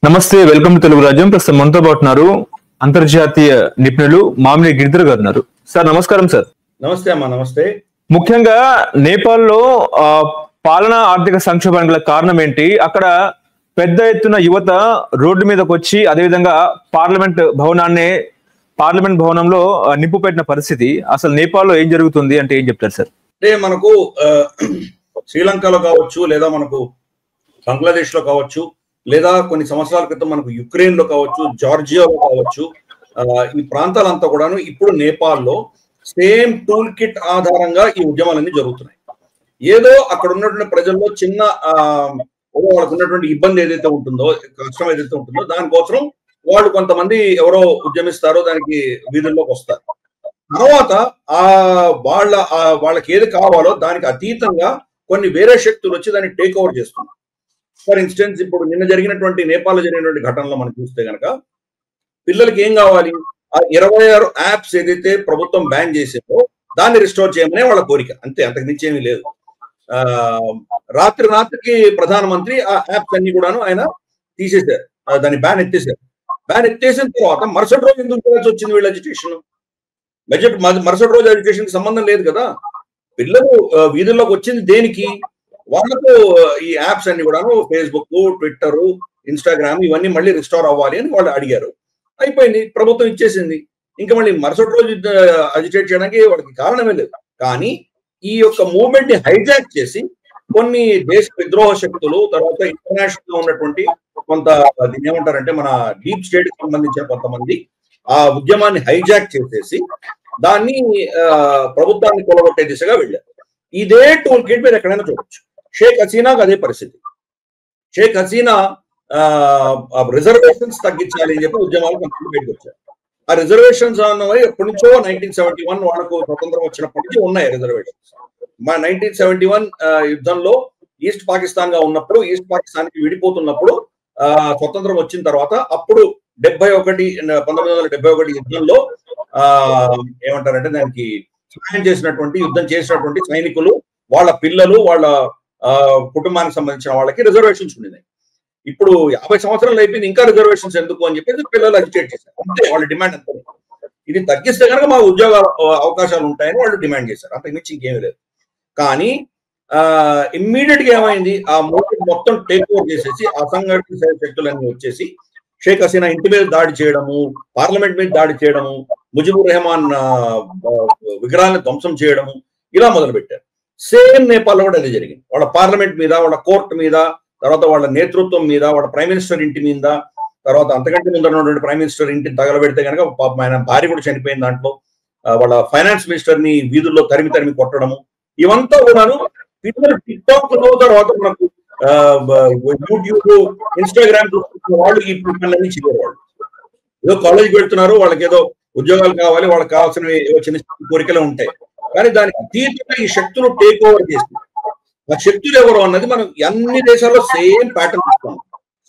నమస్తే, welcome to Telugu రాజ్యం. ప్రస్తుతం మనతో పాటు ఉన్నారు అంతర్జాతీయ నిపుణులు మామిడి గిరిధర్ గారు ఉన్నారు. సార్ నమస్కారం. సార్ నమస్తే అమ్మా. నమస్తే. ముఖ్యంగా నేపాల్లో పాలనా ఆర్థిక సంక్షోభానికి గల కారణం ఏంటి? అక్కడ పెద్ద ఎత్తున యువత రోడ్డు మీదకి వచ్చి అదేవిధంగా పార్లమెంట్ భవనంలో నిప్పు పెట్టిన పరిస్థితి. అసలు నేపాల్లో ఏం జరుగుతుంది అంటే ఏం చెప్తారు సార్? అంటే మనకు శ్రీలంకలో కావచ్చు, లేదా మనకు బంగ్లాదేశ్ లో కావచ్చు, లేదా కొన్ని సంవత్సరాల క్రితం మనకు యుక్రెయిన్ లో కావచ్చు, జార్జియాలో కావచ్చు, ఈ ప్రాంతాలంతా కూడాను ఇప్పుడు నేపాల్లో సేమ్ టూల్ కిట్ ఆధారంగా ఈ ఉద్యమాలన్నీ జరుగుతున్నాయి. ఏదో అక్కడ ఉన్నటువంటి ప్రజల్లో చిన్న వాళ్ళకు ఉన్నటువంటి ఇబ్బంది ఏదైతే ఉంటుందో, కష్టం ఏదైతే ఉంటుందో దానికోసం వాళ్ళు కొంతమంది ఎవరో ఉద్యమిస్తారో దానికి వీధుల్లోకి వస్తారు. తర్వాత వాళ్ళకి ఏది కావాలో దానికి అతీతంగా కొన్ని వేరే శక్తులు వచ్చి దాన్ని టేక్ ఓవర్ చేస్తున్నారు. ఫర్ ఇన్స్టెన్స్ ఇప్పుడు నిన్న జరిగినటువంటి నేపాల్లో జరిగినటువంటి ఘటనలో మనం చూస్తే కనుక పిల్లలకి ఏం కావాలి? ఆ 26 యాప్స్ ఏదైతే ప్రభుత్వం బ్యాన్ చేసిందో దాన్ని రిస్టోర్ చేయమనే వాళ్ళ కోరిక, అంతే, అంతకు మించి ఏమీ లేదు. రాత్రికి ప్రధానమంత్రి ఆ యాప్స్ అన్ని కూడాను ఆయన తీసేశారు, దాన్ని బ్యాన్ ఎత్తేసారు. బ్యాన్ ఎత్తేసిన తర్వాత మరుసటి రోజు ఎందుకు చేయాల్సి వచ్చింది వీళ్ళ ఎడ్యుకేషన్? మరుసటి రోజు ఎడ్యుకేషన్ కి సంబంధం లేదు కదా. పిల్లలు వీధుల్లోకి వచ్చింది దేనికి? వాళ్ళకు ఈ యాప్స్ అన్ని కూడాను ఫేస్బుక్, ట్విట్టర్, ఇన్స్టాగ్రామ్ ఇవన్నీ మళ్ళీ రిస్టోర్ అవ్వాలి అని వాళ్ళు అడిగారు. అయిపోయింది, ప్రభుత్వం ఇచ్చేసింది. ఇంకా మళ్ళీ మరుసటి రోజు అజిటేట్ చేయడానికి వాళ్ళకి కారణమే లేదు. కానీ ఈ యొక్క మూవ్మెంట్ ని హైజాక్ చేసి కొన్ని దేశ విద్రోహ శక్తులు, తర్వాత ఇంటర్నేషనల్ గా ఉన్నటువంటి కొంత దీన్ని ఏమంటారంటే మన డీప్ స్టేట్ కి సంబంధించిన కొంతమంది ఆ ఉద్యమాన్ని హైజాక్ చేసేసి దాన్ని ప్రభుత్వాన్ని కొలగొట్టే దిశగా వెళ్ళారు. ఇదే టూల్ కిట్ మీరు ఎక్కడైనా చూడొచ్చు. షేక్ హసీనాకు అదే పరిస్థితి. షేక్ హసీనా రిజర్వేషన్స్ తగ్గించాలి అని చెప్పి ఉద్యమాలు కొంతమంది బయటకు వచ్చారు. ఆ రిజర్వేషన్స్ అన్నవి ఎప్పటి నుంచో 1971 వాళ్ళకు స్వతంత్రం వచ్చినప్పటి నుంచి ఉన్నాయి రిజర్వేషన్స్. మా 1971 యుద్ధంలో ఈస్ట్ పాకిస్తాన్ గా ఉన్నప్పుడు, ఈస్ట్ పాకిస్తాన్ కి విడిపోతున్నప్పుడు స్వతంత్రం వచ్చిన తర్వాత అప్పుడు 1971 యుద్ధంలో ఏమంటారంటే దానికి సహాయం చేసినటువంటి, యుద్ధం చేసినటువంటి సైనికులు, వాళ్ళ పిల్లలు, వాళ్ళ కుటుంబానికి సంబంధించిన వాళ్ళకి రిజర్వేషన్స్ ఉండినాయి. ఇప్పుడు 50 సంవత్సరాలు అయిపోయింది, ఇంకా రిజర్వేషన్స్ ఎందుకు అని చెప్పేసి పిల్లలు అజిటేట్ చేశారు. అంతే, వాళ్ళ డిమాండ్ అంతే. ఇది తగ్గిస్తే కనుక మా ఉద్యోగ అవకాశాలు ఉంటాయని వాళ్ళు డిమాండ్ చేశారు. అంతకు మించి ఇంకేమీ లేదు. కానీ ఇమ్మీడియట్ గా ఏమైంది? ఆ మూమెంట్ మొత్తం టేక్ ఓవర్ చేసేసి అసంఘటిత శక్తులన్నీ వచ్చేసి షేక్ హసీనా ఇంటి మీద దాడి చేయడము, పార్లమెంట్ మీద దాడి చేయడము, ముజిబుర్ రెహమాన్ విగ్రహాన్ని ధ్వంసం చేయడము, ఇలా మొదలు పెట్టారు. సేమ్ నేపాల్లో కూడా అదే జరిగింది. వాళ్ళ పార్లమెంట్ మీద, వాళ్ళ కోర్టు మీద, తర్వాత వాళ్ళ నేతృత్వం మీద, వాళ్ళ ప్రైమ్ మినిస్టర్ ఇంటి మీద, తర్వాత అంతకంటే ముందు ఉన్నటువంటి ప్రైమ్ మినిస్టర్ ఇంటిని తగలబెడితే కనుక పాపం ఆయన భార్య కూడా చనిపోయింది దాంట్లో. వాళ్ళ ఫైనాన్స్ మినిస్టర్ ని వీధుల్లో తరిమి కొట్టడము, ఇవంతా కూడాను పిల్లలు టిక్ టాక్ లో, తర్వాత మనకు యూట్యూబ్, ఇన్స్టాగ్రామ్ వాళ్ళు ఈ పిల్లలన్నీ చేయరు. ఏదో కాలేజీకి వెళ్తున్నారు, వాళ్ళకి ఏదో ఉద్యోగాలు కావాలి, వాళ్ళకి కావాల్సిన చిన్న కోరికలు ఉంటాయి. కానీ దానికి అతీతంగా ఈ శక్తులు టేక్ ఓవర్ చేస్తుంది. ఆ శక్తులు ఎవరు అన్నది మనం అన్ని దేశాల్లో సేమ్ ప్యాటర్న్ చూస్తాం.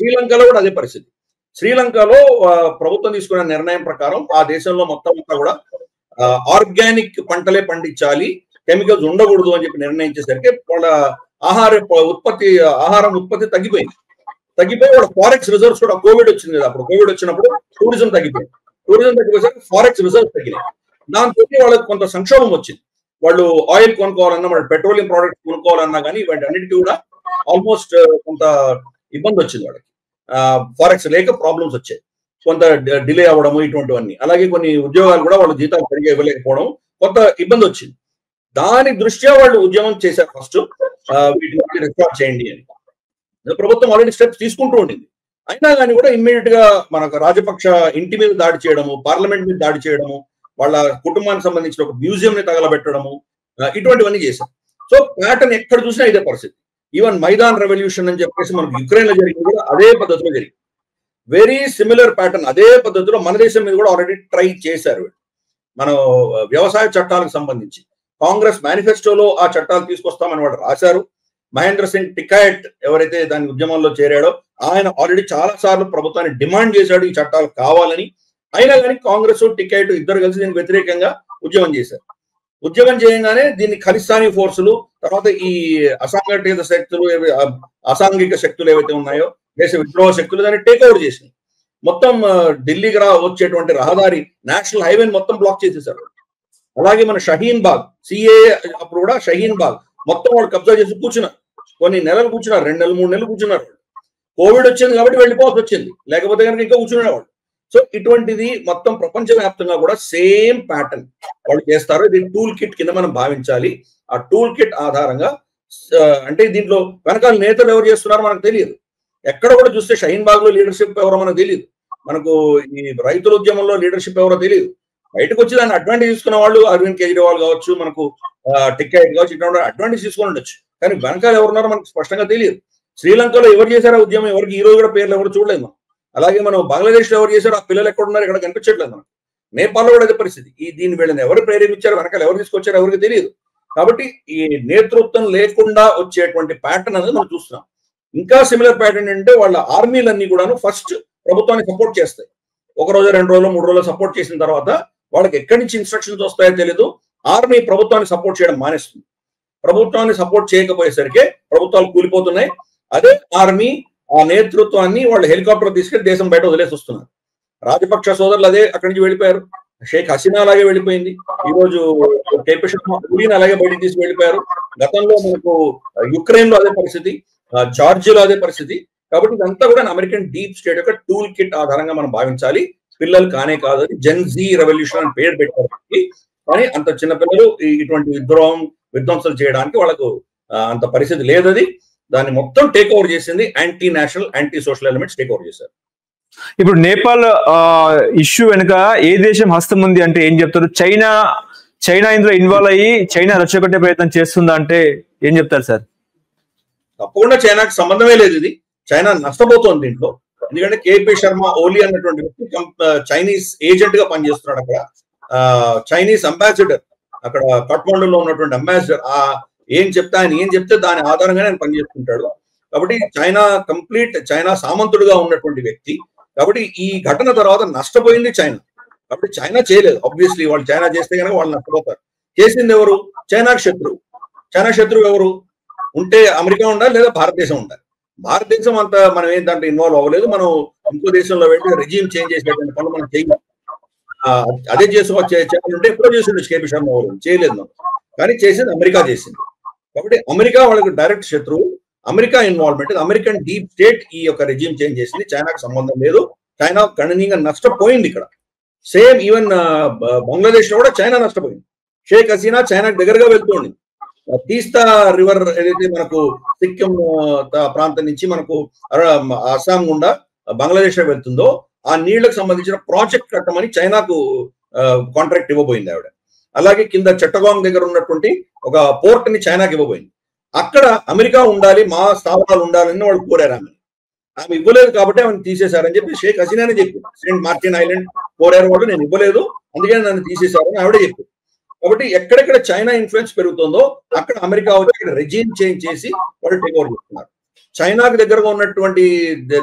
శ్రీలంకలో కూడా అదే పరిస్థితి. శ్రీలంకలో ప్రభుత్వం తీసుకున్న నిర్ణయం ప్రకారం ఆ దేశంలో మొత్తం అంతా కూడా ఆర్గానిక్ పంటలే పండించాలి, కెమికల్స్ ఉండకూడదు అని చెప్పి నిర్ణయించేసరికి వాళ్ళ ఆహారం ఉత్పత్తి తగ్గిపోయి వాళ్ళ ఫారెక్స్ రిజర్వ్స్ కూడా, కోవిడ్ వచ్చింది కదా, అప్పుడు కోవిడ్ వచ్చినప్పుడు టూరిజం తగ్గిపోయేసరికి ఫారెక్స్ రిజర్వ్స్ తగ్గినాయి. దాంతో వాళ్ళకి కొంత సంక్షోభం వచ్చింది. వాళ్ళు ఆయిల్ కొనుక్కోవాలన్నా, వాళ్ళు పెట్రోలియం ప్రోడక్ట్స్ కొనుక్కోవాలన్నా కానీ వాటి అన్నిటికీ కూడా ఆల్మోస్ట్ కొంత ఇబ్బంది వచ్చింది వాళ్ళకి. ఫారెక్స్ లేక ప్రాబ్లమ్స్ వచ్చాయి, కొంత డిలే అవ్వడము, ఇటువంటివన్నీ. అలాగే కొన్ని ఉద్యోగాలు కూడా వాళ్ళు జీతాలు సరిగా ఇవ్వలేకపోవడం, కొంత ఇబ్బంది వచ్చింది. దాని దృష్ట్యా వాళ్ళు ఉద్యమం చేశారు ఫస్ట్, వీటిని రిస్టార్ట్ చేయండి అని. ప్రభుత్వం ఆల్రెడీ స్టెప్స్ తీసుకుంటూ ఉండింది. అయినా కానీ కూడా ఇమ్మీడియట్ గా మనకు రాజపక్ష ఇంటి మీద దాడి చేయడము, పార్లమెంట్ మీద దాడి చేయడము, వాళ్ళ కుటుంబానికి సంబంధించిన ఒక మ్యూజియం ని తగలబెట్టడము, ఇటువంటివన్నీ చేశారు. సో ప్యాటర్న్ ఎక్కడ చూసినా ఇదే పరిస్థితి. ఈవెన్ మైదాన్ రెవల్యూషన్ అని చెప్పేసి మనకు యుక్రెయిన్ లో జరిగింది కూడా అదే పద్ధతిలో జరిగింది. Very similar pattern. అదే పద్ధతిలో మన దేశం మీద కూడా ఆల్రెడీ ట్రై చేశారు. మన వ్యవసాయ చట్టాలకు సంబంధించి కాంగ్రెస్ మేనిఫెస్టోలో ఆ చట్టాలు తీసుకొస్తామని వాళ్ళు రాశారు. మహేంద్ర సింగ్ టికాయట్ ఎవరైతే దాని ఉద్యమంలో చేరాడో ఆయన ఆల్రెడీ చాలా సార్లు ప్రభుత్వాన్ని డిమాండ్ చేశాడు ఈ చట్టాలు కావాలని. అయినా కానీ కాంగ్రెస్, టికాయట్ ఇద్దరు కలిసి దీనికి వ్యతిరేకంగా ఉద్యమం చేశారు. ఉద్యమం చేయగానే దీన్ని ఖలిస్తానీ ఫోర్సులు, తర్వాత ఈ అసాంఘిక శక్తులు ఏవైతే ఉన్నాయో దేశ విద్రోహ శక్తులు దాన్ని టేక్ ఓవర్ చేసినాయి. మొత్తం ఢిల్లీకి వచ్చేటువంటి రహదారి నేషనల్ హైవేని మొత్తం బ్లాక్ చేసేసారు. అలాగే మన షహీన్ బాగ్ సిఏ అప్పుడు కూడా షహీన్ బాగ్ మొత్తం వాళ్ళు కబ్జా చేసి కూర్చున్నారు. కొన్ని నెలలు కూర్చున్నారు, 2 నెలలు 3 నెలలు కూర్చున్నారు. కోవిడ్ వచ్చింది కాబట్టి వెళ్ళిపోవాల్సి వచ్చింది, లేకపోతే కనుక ఇంకా కూర్చునేవాళ్ళు. సో ఇటువంటిది మొత్తం ప్రపంచవ్యాప్తంగా కూడా సేమ్ ప్యాటర్న్ వాళ్ళు చేస్తారు. ఇది టూల్ కిట్ కింద మనం భావించాలి. ఆ టూల్ కిట్ ఆధారంగా అంటే దీంట్లో వెనకాల నేతలు ఎవరు చేస్తున్నారో మనకు తెలియదు. ఎక్కడ కూడా చూస్తే షహీన్ బాగ్ లో లీడర్షిప్ ఎవరో మనకు తెలియదు. మనకు ఈ రైతుల ఉద్యమంలో లీడర్షిప్ ఎవరో తెలియదు. బయటకు వచ్చి దాన్ని అడ్వాంటేజ్ తీసుకున్న వాళ్ళు అరవింద్ కేజ్రీవాల్ కావచ్చు, మనకు టిక్కాయిట్ కావచ్చు, ఇటువంటి అడ్వాంటేజ్ తీసుకొని ఉండొచ్చు. కానీ వెనకాల ఎవరున్నారో మనకు స్పష్టంగా తెలియదు. శ్రీలంకలో ఎవరు చేశారో ఉద్యమం ఎవరికి ఈ రోజు కూడా పేర్లు ఎవరు చూడలేదు మనం. అలాగే మనం బంగ్లాదేశ్ లో ఎవరు చేశారో ఆ పిల్లలు ఎక్కడ ఉన్నారు ఇక్కడ కనిపించట్లేదు మనం. నేపాల్లో కూడా అదే పరిస్థితి. దీని వీళ్ళని ఎవరు ప్రేరేపించారో వెనకాల ఎవరు తీసుకొచ్చారో ఎవరికి తెలియదు. కాబట్టి ఈ నేతృత్వం లేకుండా వచ్చేటువంటి ప్యాటర్న్ అనేది మనం చూస్తున్నాం. ఇంకా సిమిలర్ ప్యాటర్న్ అంటే వాళ్ళ ఆర్మీలన్నీ కూడాను ఫస్ట్ ప్రభుత్వాన్ని సపోర్ట్ చేస్తాయి. 1 రోజు 2 రోజులు 3 రోజులు సపోర్ట్ చేసిన తర్వాత వాళ్ళకి ఎక్కడి నుంచి ఇన్స్ట్రక్షన్స్ వస్తాయో తెలియదు. ఆర్మీ ప్రభుత్వాన్ని సపోర్ట్ చేయడం మానేస్తుంది. ప్రభుత్వాన్ని సపోర్ట్ చేయకపోయేసరికి ప్రభుత్వాలు కూలిపోతున్నాయి. అదే ఆర్మీ ఆ నేతృత్వాన్ని వాళ్ళు హెలికాప్టర్ తీసుకెళ్లి దేశం బయట వదిలేసి వస్తున్నారు. రాజపక్ష సోదరులు అదే అక్కడి నుంచి వెళ్ళిపోయారు. షేక్ హసీనా అలాగే వెళ్ళిపోయింది. ఈ రోజు కేపీ శర్మ ఓలీని అలాగే బయటకు తీసుకు వెళ్ళిపోయారు. గతంలో మనకు యుక్రెయిన్ లో అదే పరిస్థితి, జార్జియాలో అదే పరిస్థితి. కాబట్టి ఇదంతా కూడా అమెరికన్ డీప్ స్టేట్ యొక్క టూల్ కిట్ ఆధారంగా మనం భావించాలి. పిల్లలు కానే కాదు, అది జెన్ జీ రెవల్యూషన్ అని పేరు పెట్టారు. కానీ అంత చిన్న పిల్లలు ఇటువంటి విధ్వంసాలు చేయడానికి వాళ్ళకు అంత పరిస్థితి లేదు. అది దాన్ని మొత్తం టేక్ ఓవర్ చేసింది anti national, anti social elements take over చేశారు. ఇప్పుడు నేపాల్ ఇష్యూ వెనుక ఏ దేశం హస్తం ఉంది అంటే ఏం చెప్తారు? చైనా ఇందులో ఇన్వాల్వ్ అయ్యి చైనా రెచ్చగొట్టే ప్రయత్నం చేస్తుందా అంటే ఏం చెప్తారు సార్? తప్పకుండా చైనాకి సంబంధమే లేదు. ఇది చైనా నష్టపోతోంది దీంట్లో. ఎందుకంటే కేపీ శర్మ ఓలీ అన్నటువంటి వ్యక్తి చైనీస్ ఏజెంట్ గా పనిచేస్తున్నాడు. అక్కడ చైనీస్ అంబాసిడర్, అక్కడ కఠ్మండూలో ఉన్నటువంటి అంబాసిడర్ ఏం చెప్తే దాని ఆధారంగానే ఆయన పనిచేస్తుంటాడు. కాబట్టి చైనా సామంతుడుగా ఉన్నటువంటి వ్యక్తి. కాబట్టి ఈ ఘటన తర్వాత నష్టపోయింది చైనా. కాబట్టి చైనా చేయలేదు. ఆబ్వియస్లీ వాళ్ళు చైనా చేస్తే కనుక వాళ్ళు నష్టపోతారు. చేసింది ఎవరు? చైనాకి శత్రువు. చైనా శత్రువు ఎవరు? ఉంటే అమెరికా ఉండాలి, లేదా భారతదేశం ఉండాలి. భారతదేశం అంతా మనం ఏం దాంట్లో ఇన్వాల్వ్ అవ్వలేదు. మనం ఇంకో దేశంలో వెళ్ళి రెజ్యూమ్ చేంజ్ చేసేటువంటి పనులు మనం చేయలేదు. అదే చేయాలంటే ఎప్పుడో చేసిండొచ్చు కేపీ శర్మ ఎవరు, చేయలేదు మనం. కానీ చేసింది అమెరికా చేసింది. కాబట్టి అమెరికా వాళ్ళకి డైరెక్ట్ శత్రువు. America involvement, American deep state ఈ యొక్క రెజ్యూమ్ చేంజ్ చేసింది. చైనాకు సంబంధం లేదు. చైనా గణనీయంగా నష్టపోయింది ఇక్కడ. సేమ్ ఈవెన్ బంగ్లాదేశ్ లో కూడా చైనా నష్టపోయింది. షేక్ హసీనా చైనాకు దగ్గరగా వెళ్తుంది. తీస్తా రివర్ ఏదైతే మనకు సిక్కిం ప్రాంతం నుంచి మనకు అస్సాం గుండా బంగ్లాదేశ్ లో వెళ్తుందో ఆ నీళ్లకు సంబంధించిన ప్రాజెక్ట్ కట్టమని చైనాకు కాంట్రాక్ట్ ఇవ్వబోయింది ఆవిడ. అలాగే కింద చట్టగాంగ్ దగ్గర ఉన్నటువంటి ఒక పోర్ట్ ని చైనాకి ఇవ్వబోయింది. అక్కడ అమెరికా ఉండాలి, మా స్థావరాలు ఉండాలని వాళ్ళు కోరారు. ఆమె ఇవ్వలేదు కాబట్టి ఆమెను తీసేశారని చెప్పి షేక్ హసీనానే చెప్పి, సెయింట్ మార్టిన్ ఐలాండ్ కోరారు వాళ్ళు, నేను ఇవ్వలేదు అందుకని నన్ను తీసేశారని ఆవిడే చెప్పి. కాబట్టి ఎక్కడెక్కడ చైనా ఇన్ఫ్లుయెన్స్ పెరుగుతుందో అక్కడ అమెరికా వచ్చి అక్కడ రెజ్యూమ్ చేంజ్ చేసి వాళ్ళు టేక్ ఓవర్ చేస్తున్నారు. చైనాకు దగ్గరగా ఉన్నటువంటి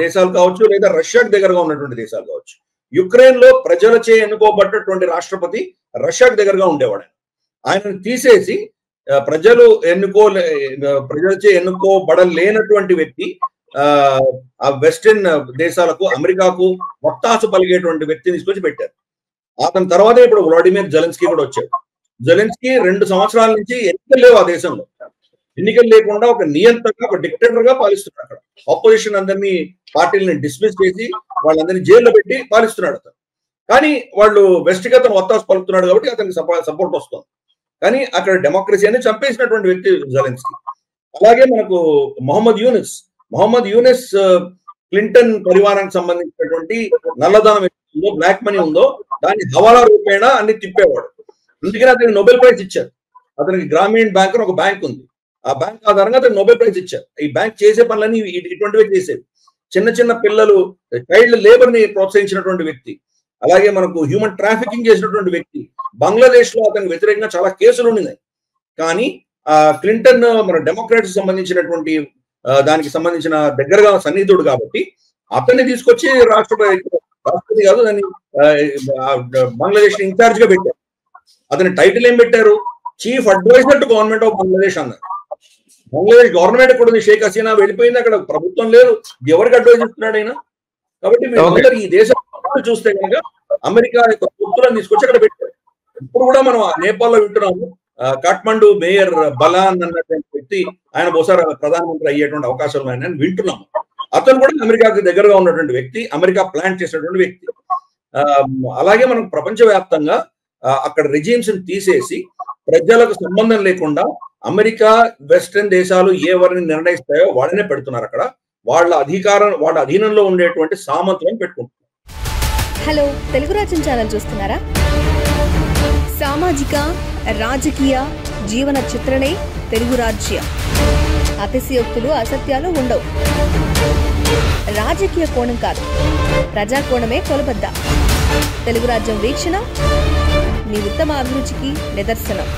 దేశాలు కావచ్చు, లేదా రష్యాకు దగ్గరగా ఉన్నటువంటి దేశాలు కావచ్చు. యుక్రెయిన్ లో ప్రజలచే ఎన్నుకోబడ్డటువంటి రాష్ట్రపతి రష్యాకు దగ్గరగా ఉండేవాడు. ఆయనను తీసేసి ప్రజలచే ఎన్నుకోబడలేనటువంటి వ్యక్తి ఆ వెస్టర్న్ దేశాలకు, అమెరికాకు వత్తాసు పలిగేటువంటి వ్యక్తిని తీసుకొచ్చి పెట్టారు. అతని తర్వాత ఇప్పుడు వ్లాడిమిర్ జెలెన్స్కీ కూడా వచ్చాడు. జెలెన్స్కీ 2 సంవత్సరాల నుంచి ఎన్నికలు లేవు ఆ దేశంలో. ఎన్నికలు లేకుండా ఒక నియంత్రణ, ఒక డిక్టేటర్ గా పాలిస్తున్నాడు. అక్కడ ఆపోజిషన్ అందరినీ, పార్టీలని డిస్మిస్ చేసి వాళ్ళందరినీ జైల్లో పెట్టి పాలిస్తున్నాడు అతను. కానీ వాళ్ళు వెస్ట్ కి అతను వత్తాసు పలుకుతున్నాడు కాబట్టి అతనికి సపోర్ట్ వస్తుంది. కానీ అక్కడ డెమోక్రసీ అని చంపేసినటువంటి వ్యక్తి జెలెన్స్కీ. అలాగే మనకు మొహమ్మద్ యూనిస్ క్లింటన్ పరివారానికి సంబంధించినటువంటి నల్లధనం ఉందో, బ్లాక్ మనీ ఉందో దాన్ని హవాలా రూపేణా అన్ని తిప్పేవాడు. అందుకని అతనికి నోబెల్ ప్రైజ్ ఇచ్చారు. అతనికి గ్రామీణ బ్యాంక్ అని ఒక బ్యాంక్ ఉంది. ఆ బ్యాంక్ ఆధారంగా అతనికి నోబెల్ ప్రైజ్ ఇచ్చారు. ఈ బ్యాంక్ చేసే పనులన్నీ ఇటువంటివే చేసేవి. చిన్న పిల్లలు, చైల్డ్ లేబర్ ని ప్రోత్సహించినటువంటి వ్యక్తి. అలాగే మనకు హ్యూమన్ ట్రాఫికింగ్ చేసినటువంటి వ్యక్తి. బంగ్లాదేశ్ లో అతనికి వ్యతిరేకంగా చాలా కేసులు ఉన్నాయి. కానీ క్లింటన్ మన డెమోక్రాట్స్ సంబంధించినటువంటి దానికి సంబంధించిన దగ్గరగా సన్నిహితుడు కాబట్టి అతన్ని తీసుకొచ్చి రాష్ట్రపతి కాదు దాన్ని బంగ్లాదేశ్ ఇన్ఛార్జ్ గా పెట్టారు. అతని టైటిల్ ఏం పెట్టారు? Chief adviser to government of Bangladesh అన్నారు. బంగ్లాదేశ్ గవర్నమెంట్ కూడా ఉంది, షేక్ హసీనా వెళ్ళిపోయింది, అక్కడ ప్రభుత్వం లేదు, ఎవరికి అడ్వైజ్ ఇస్తున్నాడు ఆయన. కాబట్టి వీళ్ళందరూ ఈ దేశం చూస్తే కనుక అమెరికా యొక్క పొత్తులను తీసుకొచ్చి అక్కడ పెట్టారు. ఇప్పుడు కూడా మనం నేపాల్లో వింటున్నాము, కాఠ్మండు మేయర్ బలాన్ అన్నటువంటి వ్యక్తి, ఆయన బహుశా ప్రధానమంత్రి అయ్యేటువంటి అవకాశాలు ఉన్నాయని వింటున్నాము. అతను కూడా అమెరికాకు దగ్గరగా ఉన్నటువంటి వ్యక్తి, అమెరికా ప్లాన్ చేసినటువంటి వ్యక్తి. అలాగే మనం ప్రపంచవ్యాప్తంగా అక్కడ రెజీమ్స్ తీసేసి ప్రజలకు సంబంధం లేకుండా అమెరికా వెస్టర్న్ దేశాలు ఎవరిని నిర్ణయిస్తాయో వాళ్ళనే పెడుతున్నారు. అక్కడ వాళ్ళ అధీనంలో ఉండేటువంటి సామంతులను పెట్టుకుంటున్నారు. హలో, తెలుగు రాజ్యం ఛానల్ చూస్తున్నారా? సామాజిక రాజకీయ జీవన చిత్రణే తెలుగు రాజ్యం. అతిశయోక్తులు అసత్యాలు ఉండవు. రాజకీయ కోణం కాదు, ప్రజా కోణమే కొలబద్ద. తెలుగు రాజ్యం వీక్షణ మీ ఉత్తమ అభిరుచికి నిదర్శనం.